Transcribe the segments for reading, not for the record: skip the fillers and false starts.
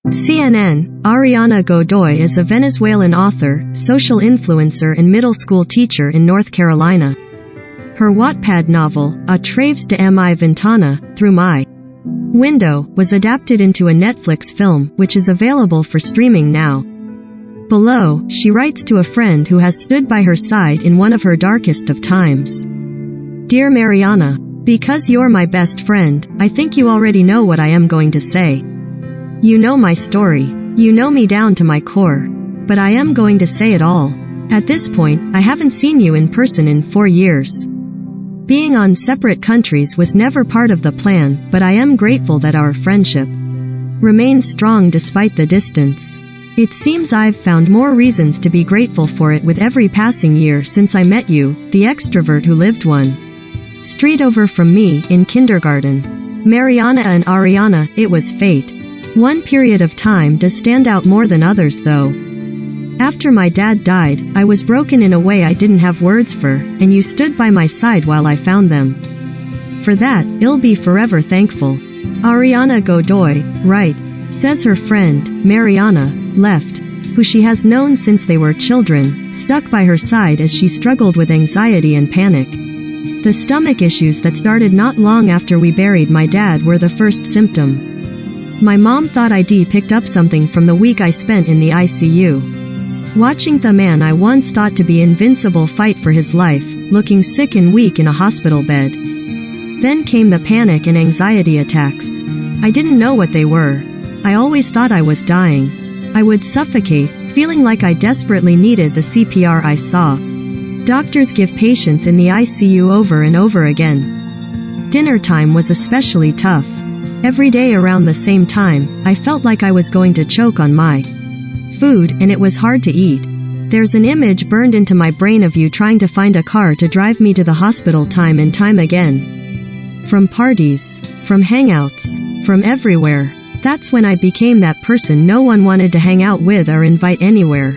CNN. Ariana Godoy is a Venezuelan author, social influencer and middle school teacher in North Carolina. Her Wattpad novel, A Través de mi Ventana, Through My Window, was adapted into a Netflix film, which is available for streaming now. Below, she writes to a friend who has stood by her side in one of her darkest of times. Dear Mariana, because you're my best friend, I think you already know what I am going to say. You know my story. You know me down to my core. But I am going to say it all. At this point, I haven't seen you in person in 4 years. Being on separate countries was never part of the plan, but I am grateful that our friendship remains strong despite the distance. It seems I've found more reasons to be grateful for it with every passing year since I met you, the extrovert who lived one street over from me in kindergarten. Mariana and Ariana, it was fate. One period of time does stand out more than others though. After my dad died, I was broken in a way I didn't have words for, and you stood by my side while I found them. For that, I'll be forever thankful. Ariana Godoy, right, says her friend, Mariana, left, who she has known since they were children, stuck by her side as she struggled with anxiety and panic. The stomach issues that started not long after we buried my dad were the first symptom. My mom thought I'd picked up something from the week I spent in the ICU. Watching the man I once thought to be invincible fight for his life, looking sick and weak in a hospital bed. Then came the panic and anxiety attacks. I didn't know what they were. I always thought I was dying. I would suffocate, feeling like I desperately needed the CPR I saw. Doctors give patients in the ICU over and over again. Dinner time was especially tough. Every day around the same time, I felt like I was going to choke on my food, and it was hard to eat. There's an image burned into my brain of you trying to find a car to drive me to the hospital time and time again. From parties, from hangouts, from everywhere. That's when I became that person no one wanted to hang out with or invite anywhere.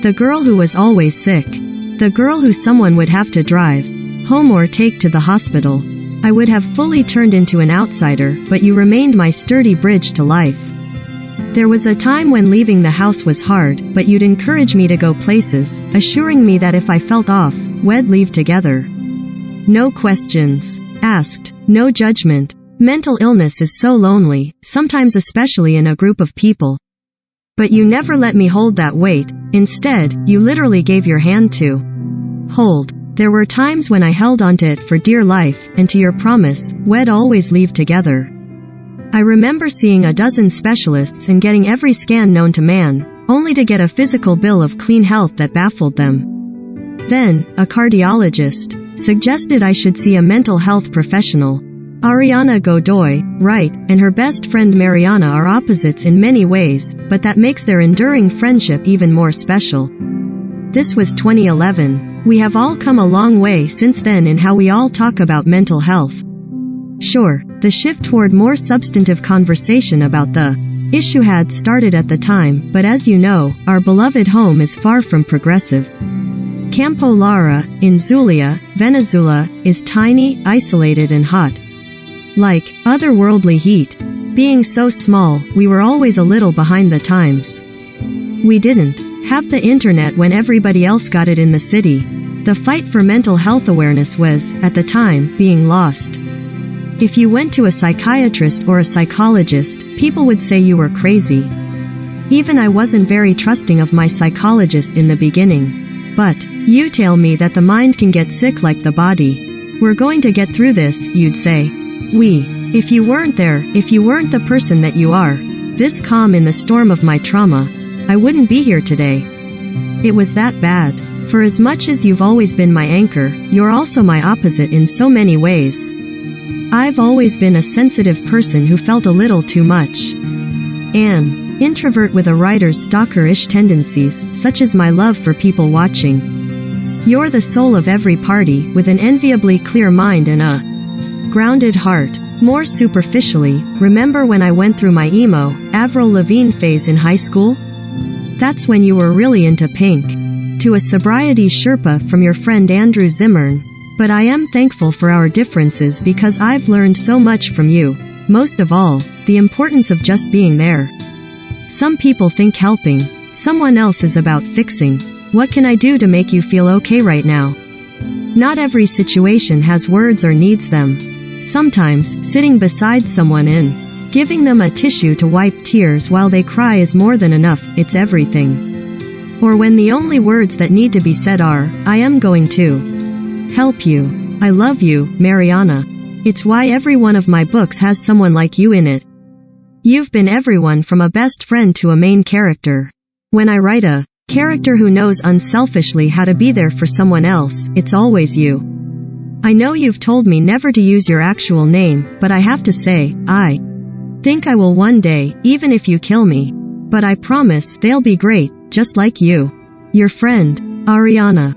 The girl who was always sick. The girl who someone would have to drive home or take to the hospital. I would have fully turned into an outsider, but you remained my sturdy bridge to life. There was a time when leaving the house was hard, but you'd encourage me to go places, assuring me that if I felt off, we'd leave together. No questions asked, no judgment. Mental illness is so lonely, sometimes especially in a group of people. But you never let me hold that weight. Instead, you literally gave your hand to hold. There were times when I held onto it for dear life, and to your promise, we'd always leave together. I remember seeing a dozen specialists and getting every scan known to man, only to get a physical bill of clean health that baffled them. Then, a cardiologist suggested I should see a mental health professional. Ariana Godoy, right, and her best friend Mariana are opposites in many ways, but that makes their enduring friendship even more special. This was 2011. We have all come a long way since then in how we all talk about mental health. Sure, the shift toward more substantive conversation about the issue had started at the time, but as you know, our beloved home is far from progressive. Campo Lara, in Zulia, Venezuela, is tiny, isolated and hot. Like otherworldly heat. Being so small, we were always a little behind the times. We didn't have the internet when everybody else got it in the city. The fight for mental health awareness was, at the time, being lost. If you went to a psychiatrist or a psychologist, people would say you were crazy. Even I wasn't very trusting of my psychologist in the beginning. But you tell me that the mind can get sick like the body. We're going to get through this, you'd say. If you weren't there, if you weren't the person that you are, this calm in the storm of my trauma, I wouldn't be here today. It was that bad. For as much as you've always been my anchor, you're also my opposite in so many ways. I've always been a sensitive person who felt a little too much. An introvert with a writer's stalker-ish tendencies, such as my love for people watching. You're the soul of every party, with an enviably clear mind and a grounded heart. More superficially, remember when I went through my emo, Avril Lavigne phase in high school? That's when you were really into Pink. To a sobriety Sherpa from your friend Andrew Zimmern. But I am thankful for our differences because I've learned so much from you. Most of all, the importance of just being there. Some people think helping someone else is about fixing. What can I do to make you feel okay right now? Not every situation has words or needs them. Sometimes, sitting beside someone and giving them a tissue to wipe tears while they cry is more than enough. It's everything. Or when the only words that need to be said are, I am going to help you. I love you, Mariana. It's why every one of my books has someone like you in it. You've been everyone from a best friend to a main character. When I write a character who knows unselfishly how to be there for someone else, it's always you. I know you've told me never to use your actual name, but I have to say, I think I will one day, even if you kill me. But I promise, they'll be great, just like you. Your friend, Ariana.